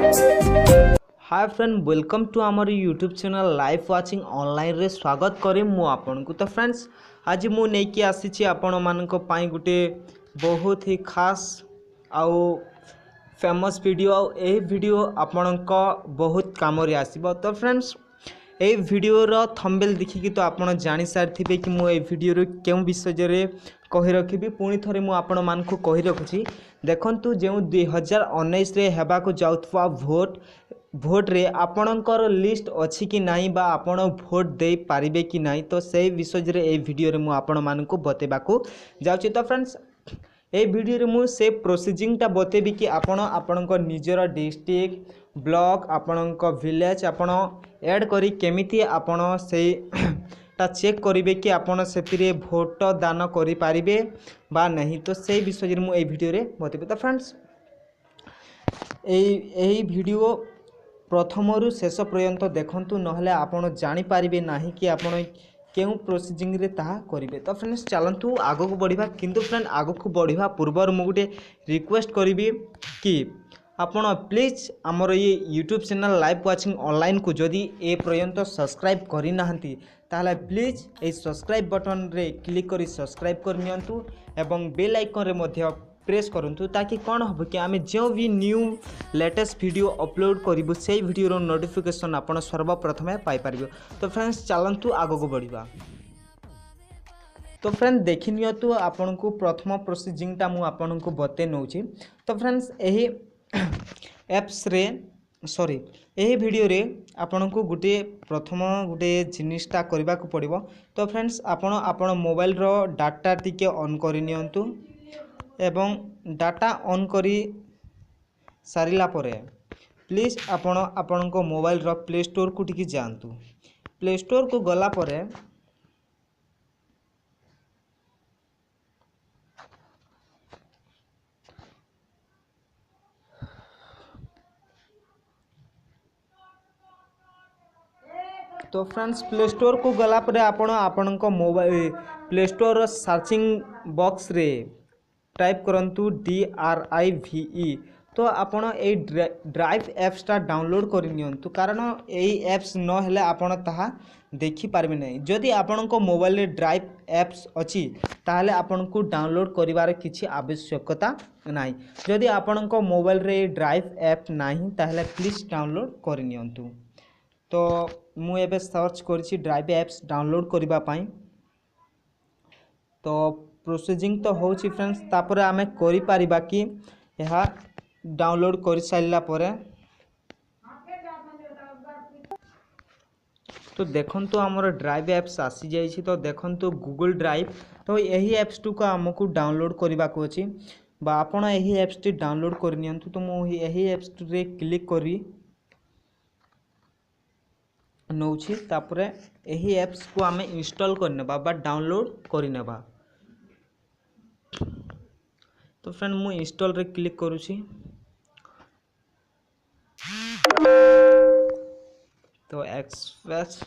Hi friend welcome to आमर YouTube channel live watching online रे स्वागत करी मु आपन को। तो फ्रेंड्स आज मु नेकी आसी आपण मानक पई गुटे बहुत ही खास आउ फेमस वीडियो ए वीडियो आपणक बहुत काम रे आसीबो। तो फ्रेंड्स ए वीडियो रो थंबनेल देखिकी तो आपण जानि सारथिबे कि मु ए वीडियो रो केउ विषय रे कहि रखिबी। पुणी थरे मु आपण मानकु कहि रखुची देखंतु जे 2019 रे हेबा को जाउतवा भोट रे आपणकर लिस्ट अच्छी कि नहीं बा आपण भोट दे पारिबे कि नहीं, तो से विषय रे ए वीडियो रे मु आपण मानकु बतेबाकू जाउची। तो फ्रेंड्स ए वीडियो रे मु से प्रोसीजिंग टा बतेबी कि आपण आपणक निजर डिस्ट्रिक्ट ब्लॉक आपणक विलेज आपण ऐड करी केमिति आपण से ता चेक करिवे कि आपण सेतिरे भोट दान करि पारिबे बा नहीं, तो से विषय रे मु ए वीडियो रे बतेबी। तो फ्रेंड्स एही वीडियो प्रथम रु शेष पर्यंत देखंतु नहले आपण जानि पारिबे नाही कि आपण केउ प्रोसीजिंग रे ताहा करिवे। तो फ्रेंड्स चलंतु आगो को बढ़िबा, किंतु फ्रेंड आगो को बढ़िबा पूर्वर मु गुटे रिक्वेस्ट करिवि कि आपण प्लीज हमर ये YouTube channel live watching online को जदि ए पर्यंत सब्सक्राइब करि नाहंती ताहले प्लीज ए सब्सक्राइब बटन रे क्लिक करी सब्सक्राइब कर नियंतु एवं बेल आइकन रे मध्य प्रेस करंतु, ताकि कौन हम कि आम जो भी न्यू लेटेस्ट वीडियो अपलोड करूँ से वीडियो नोटिफिकेशन आपण सर्वप्रथमे पाई पारिबो। तो फ्रेंड्स चलंतु आगो को बढ़िबा। तो फ्रेंड देखि नियतु आपन को प्रथम प्रोसीजिंग टा मु आपन को बते नउची। तो फ्रेंड्स एही एप्स रे सॉरी एही वीडियो रे आपन को गुटे प्रथम गुटे जिनिसटा करबा को पड़िबो। तो फ्रेंड्स आपण मोबाइल रो डाटा टिके ऑन करि नियंतु एवं डाटा ऑन करी सारिला परे प्लीज आपण को मोबाइल रो प्ले स्टोर को टिकी जानतु। प्ले स्टोर को गला परे तो फ्रेंड्स प्ले स्टोर को गला परे आपण को mobile play store searching box रे टाइप करंतु DRIVE। तो आपण ए ड्राइव एप्स टा डाउनलोड कर नियंतु, कारण एई एप्स न हेले आपण ताहा देखि पारबे नै। जदि आपण को मोबाइल रे ड्राइव एप्स अछि ताहले आपण को डाउनलोड करिवार किछि आवश्यकता नाही। जदि आपण को मोबाइल रे ड्राइव ऐप नाही ताहले प्लीज डाउनलोड कर नियंतु। तो मु एबे सर्च करछि ड्राइव एप्स डाउनलोड करिबा पई। तो प्रोसीजिंग तो होछि फ्रेंड्स, तापर आमे करि पारिबा कि यहा डाउनलोड कर साइला परे तो देखंतु हमर ड्राइव एप्स आसी जाइछि। तो देखंतु गूगल ड्राइव। तो यही एप्स टू को हमकु डाउनलोड करबा को अछि बा आपण यही एप्स टी डाउनलोड कर नियंतु। तो मु यही एप्स रे क्लिक करी नउछि, तापर यही एप्स को आमे इंस्टॉल करनेबा बा डाउनलोड करिनेबा। तो फ्रेंड मु इंस्टॉल रे क्लिक करूछी। तो एक्सप्रेस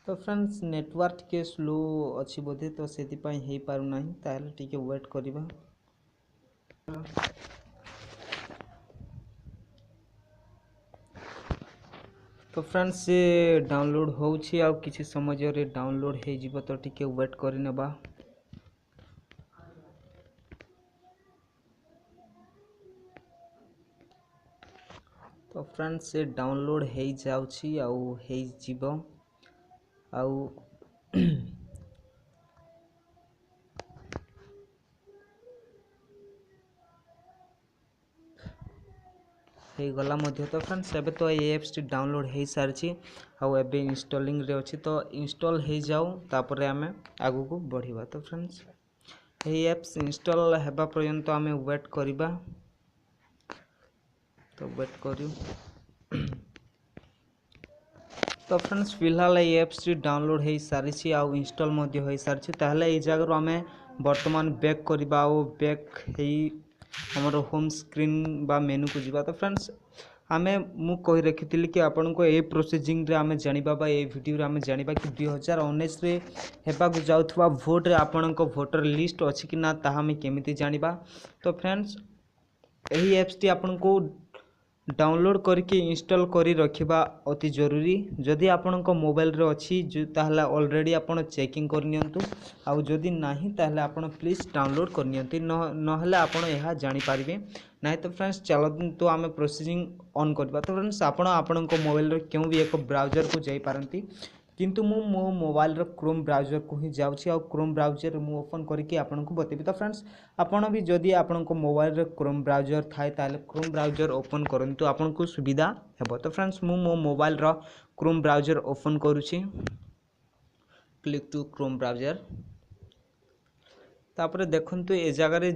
तो फ्रेंड्स नेटवर्क के स्लो अच्छी बोधे, तो से हो पार ना, ताहले टिके वेट करिबा। तो फ्रेंड्स से डाउनलोड होउछि आ किछि समय रे डाउनलोड हे जिवो, तो टिके वेट करिनेबा। तो फ्रेंड्स से डाउनलोड हे जाउछि आ हे जिवो आउ हे गला मध्य। तो फ्रेंड्स एबे तो ये एप्स डाउनलोड हो सारी आउ एबे इंस्टॉलिंग रे अछि। तो इंस्टॉल हो जाऊ तापर आमे आगु को बढ़िबा। तो फ्रेंड्स ये एप्स इंस्टॉल हेबा पर्यंत आमे वेट करिबा। तो वेट करियो। तो फ्रेंड्स फिलहाल ये एप्स डाउनलोड हो सारी आउ इंस्टॉल मध्य हो सारी। ताहले ए जगह आमे वर्तमान बैक करबा। बैक हमर होम स्क्रीन बा मेनू को जीवा। तो फ्रेंड्स आमे मु कहि रखिथिली कि आपन को ए प्रोसेसिंग रे आमे जानिबा बा ए वीडियो रे आमे जानिबा कि 2019 रे हेबा को जाउथवा वोट रे आपन को वोटर लिस्ट अछि कि ना ताहा में केमिति जानिबा। तो फ्रेंड्स एही एप्स टी आपन को डाउनलोड करके इंस्टॉल करी रखिबा अति जरूरी। जदि आपन को मोबाइल रे अछि ताहला ऑलरेडी आपन चेकिंग कर नियंतु आउ जदि नाही ताहला आपन प्लीज डाउनलोड कर नियंतु नहले आपन एहा जानि पारिबे नाही। तो फ्रेंड्स चलो तो आमे प्रोसेसिंग ऑन करबा। तो फ्रेंड्स आपन को मोबाइल रे केउ भी एक ब्राउज़र को जाई पारंती किंतु मो मोबाइल रो क्रोम ब्राउज़र को ही जाउछि और क्रोम ब्राउज़र मु ओपन करके आपन को बतेबी। तो फ्रेंड्स आपन भी जदि आपन को मोबाइल रे क्रोम ब्राउज़र थाए ताले क्रोम ब्राउज़र ओपन करंतु आपन को सुविधा हेबो। तो फ्रेंड्स मु मो मोबाइल रो क्रोम ब्राउज़र ओपन करूछि। Click to chrome browser. तापर देखंतु ए जगह रे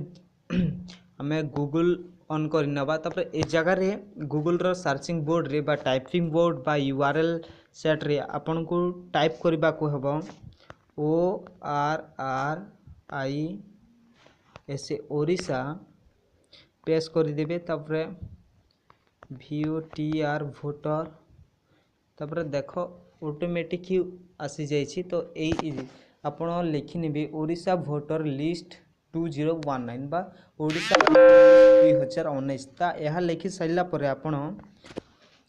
हमें गूगल ऑन कर नबा। तापर ए जगह रे गूगल रो सर्चिंग बोर्ड रे बा टाइपिंग बोर्ड बा यूआरएल सेट रे आपन को टाइप करबा को हेबो ORRIS ओडिशा पेश कर देबे। तापर VOTR वोटर तापर देखो ऑटोमेटिक ही आसी जाइछि। तो ए आपण लिखि नेबे ओडिशा वोटर लिस्ट 2019 बा ओडिशा 2019 ता यह लिखि सैला परे आपण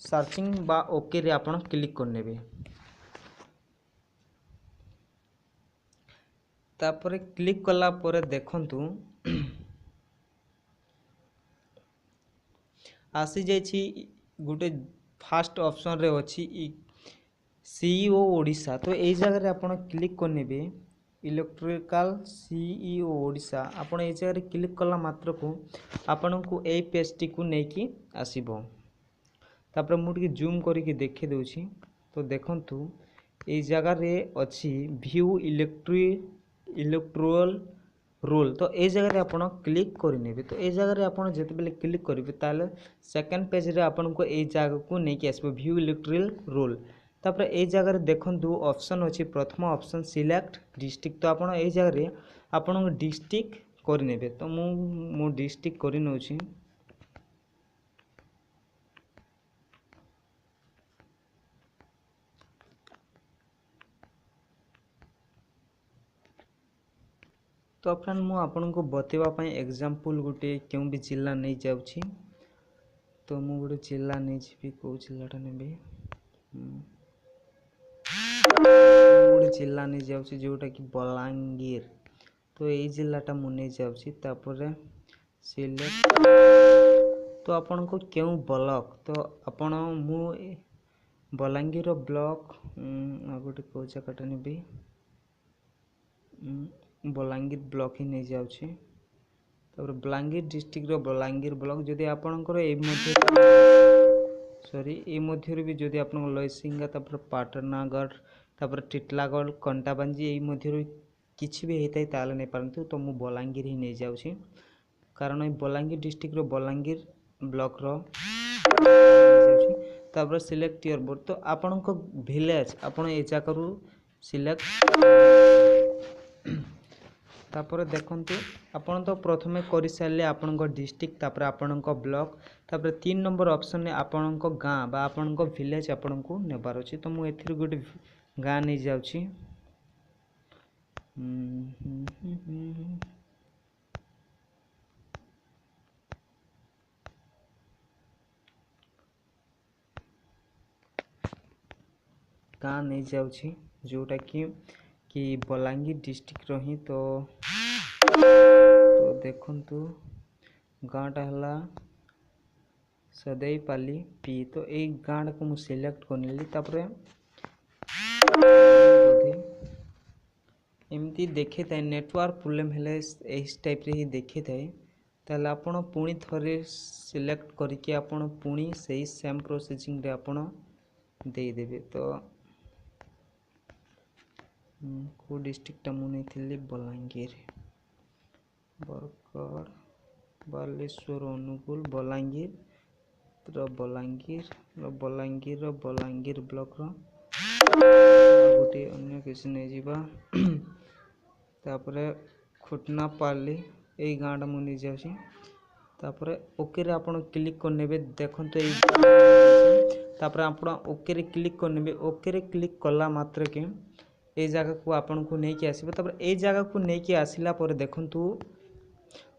सर्चिंग बा ओके रे आपण क्लिक कर नेबे। तापर क्लिक कला परे देखंतु आसी जाइछि गुटे फर्स्ट ऑप्शन रे अछि सीईओ ओडिशा। तो ए जगह रे आपण क्लिक कर नेबे इलेक्ट्रिकल सीईओ ओडिशा। आपण ए जगह रे क्लिक कला मात्र को आपण को ए पेज टी को नै कि आसीबो। तापर मु टी जूम करी के देखे दोछि। तो देखंतु ए जगह रे अछि व्यू इलेक्ट्रोल रोल। तो ए जगह रे आपण क्लिक करि नेबे। तो ए जगह रे आपण जेते बेले क्लिक करिवे ताले सेकंड पेज रे आपण को ए जगह को नै कि आसीबो व्यू इलेक्ट्रोल रोल। तापर ए जगह रे देखंतु ऑप्शन अछि प्रथम ऑप्शन सिलेक्ट डिस्ट्रिक्ट। तो आपण ए जगह रे आपण डिस्ट्रिक्ट करि नेबे। तो मु डिस्ट्रिक्ट करि नउछि। तो फ्रेंड मु आपन को बतेबा पई एग्जांपल गुटे केउ भी जिल्ला नै जाउछि। तो मु गुटे जिल्ला नै जिबि को जिल्लाटा नेबे गुटे जिल्ला नै जाउछि जोटा कि बलांगीर। तो ए जिल्लाटा मु नै जाउछि। तापर सिलेक्ट तो आपन को केउ ब्लॉक तो आपन मु बलांगीर ब्लॉक गुटे को जगहटा नेबे बलांगीर ब्लॉक ही नहीं जाउछि। तापर बलांगीर डिस्ट्रिक्ट रो बलांगीर ब्लॉक जदि आपनकर ए मध्ये सॉरी ए मध्ये रे भी जदि आपन लयसिंगा तापर पाटनागढ़ तापर टिटलागढ़ कंटाबांजी ए मध्ये रे किछि भी हेतै ताले नै परंतु। तो मु बलांगीर ही नहीं जाउछि कारण ए बलांगीर डिस्ट्रिक्ट रो बलांगीर ब्लॉक रो जाउछि। तापर सिलेक्ट योर बोर्ड। तो आपन को विलेज आपन ए जाकरू सिलेक्ट। तापर देखंतु आपन तो प्रथमे करि सारले आपन को डिस्ट्रिक्ट तापर आपन को ब्लॉक तापर 3 नंबर ऑप्शन ने आपन को गां बा आपन को विलेज आपन को नेबार अछि। तो मु एथिर गुटे गां नै जाउछि। गां नै जाउछि जोटा कि बलांगीर डिस्ट्रिक्ट रही। तो देखंतु गाँटा हला सदैपाली पी। तो ए गाँटा को मु सिलेक्ट करनेली। तापर एमती देखे थाए नेटवर्क प्रोब्लेम हेले एही टाइप रे ही देखे थाए ताले आपण पुणी थरे सिलेक्ट करके आपण पुणी सही सेम प्रोसेसिंग रे आपण दे देबे। तो को डिस्ट्रिक्ट टा मु नै थिले बलांगीर बरगढ़ बालेश्वर अनुगुल बलांगीर बलांगीर ब्लॉक रो गोटे अन्य किसी नै जीवा। तापर खुटनापाली ए गाँटा मु नै जाउछि। तापर ओके रे आपण क्लिक करने देखते तापर आप ओके रे क्लिक करने ओके रे क्लिक कला मात्र के ए जगह को आपन को नहीं कि आसीबो तापर ए जगह को नहीं कि आसिला पर देखंतु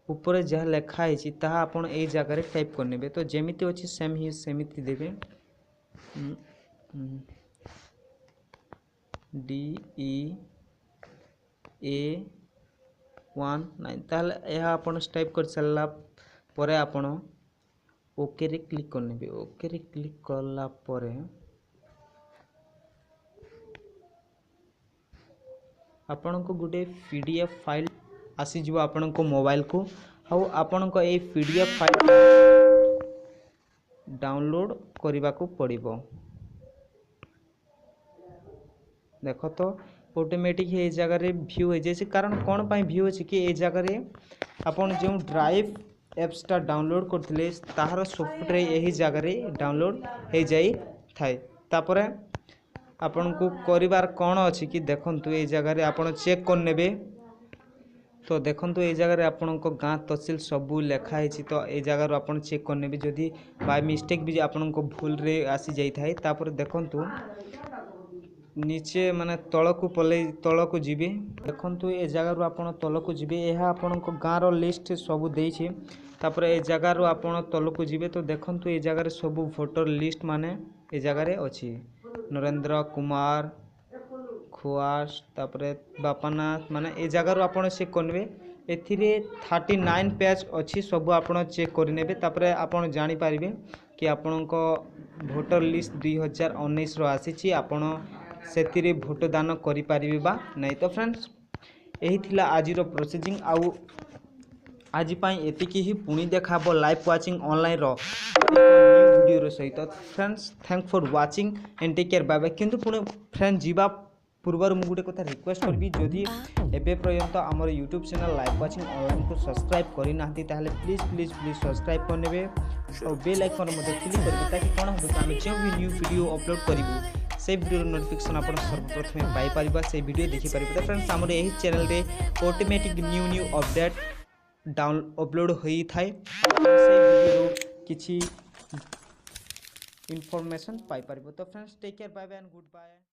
ऊपर जहाँ लेखा है ताहा आपन ए जगह रे टाइप करने तो जेमिति अछि सेम ही सेमिति देबे DE19 ताहले यह आपन टाइप कर सारा परे आपन ओके रे क्लिक करने ओके रे क्लिक करला परे आपन को गुटे पीडीएफ फाइल आसी जीव आपन को मोबाइल को आउ आपन को ए पीडीएफ फाइल डाउनलोड करने को पड़िबो देख तो ऑटोमेटिक ये जगह रे व्यू है जैसे कारण कौन पाई व्यू है कि ए जगह रे आपन जो ड्राइव एप्स टा डाउनलोड करथिले ताहार सॉफ्टवेयर यही जगह रे डाउनलोड हो जाई थाए तापरे आपन को करिवार कौन अछि कि देखंतु ए जगह रे आपन चेक कर नेबे तो देखंतु ए जगह रे आपन को गां तहसील सबू लेखा है तो ए जगह रो आपन चेक कर नेबे जदी बाय मिस्टेक भी आपन को भूल रे आसी जाई थाए तापर देखंतु नीचे माने तल को जीवे देखंतु ए जगह रो आपन तल को जीवे यह आपन को गां रो लिस्ट सब देछि तापर ए जगह रो आपन तल को जीवे तो देखंतु ए जगह रे सब वोटर लिस्ट माने ए जगह रे अछि नरेंद्र कुमार खुआस तापर बापानाथ माने ए जगह रो आपन चेक करबे एथिरे 39 पेज अछि सब आपन चेक कर नेबे तापर आपन जानि पारिबे कि आपन को वोटर लिस्ट 2019 रो आसीछि आपन सेतिरे भोट दान करि पारिबे बा नहीं तो फ्रेंड्स यही थिला आज रो प्रोसेसिंग आउ आज पाई एतिकी ही पुणी देखाबो लाइव वाचिंग ऑनलाइन रो न्यू वीडियो रो सहित friends thank for watching and take care bye bye किंतु पुणे फ्रेंड जीवा पूर्वर मु गुटे कथा रिक्वेस्ट करबी जदि एबे पर्यंत हमर YouTube channel live watching online को सब्सक्राइब करि नाहती ताहले प्लीज प्लीज प्लीज सब्सक्राइब कर नेबे और बेल आइकन मध्ये क्लिक करबे ताकि कोन हो हम जे भी न्यू वीडियो अपलोड करिवु से वीडियो नोटिफिकेशन आपन सर्वप्रथम पाई परिबा से वीडियो देखि परिबा तो फ्रेंड्स हमर एही चैनल रे automatic new update down upload होई थाए से वीडियो किछि इंफॉर्मेशन पाई परिबा तो friends take care bye bye and good bye.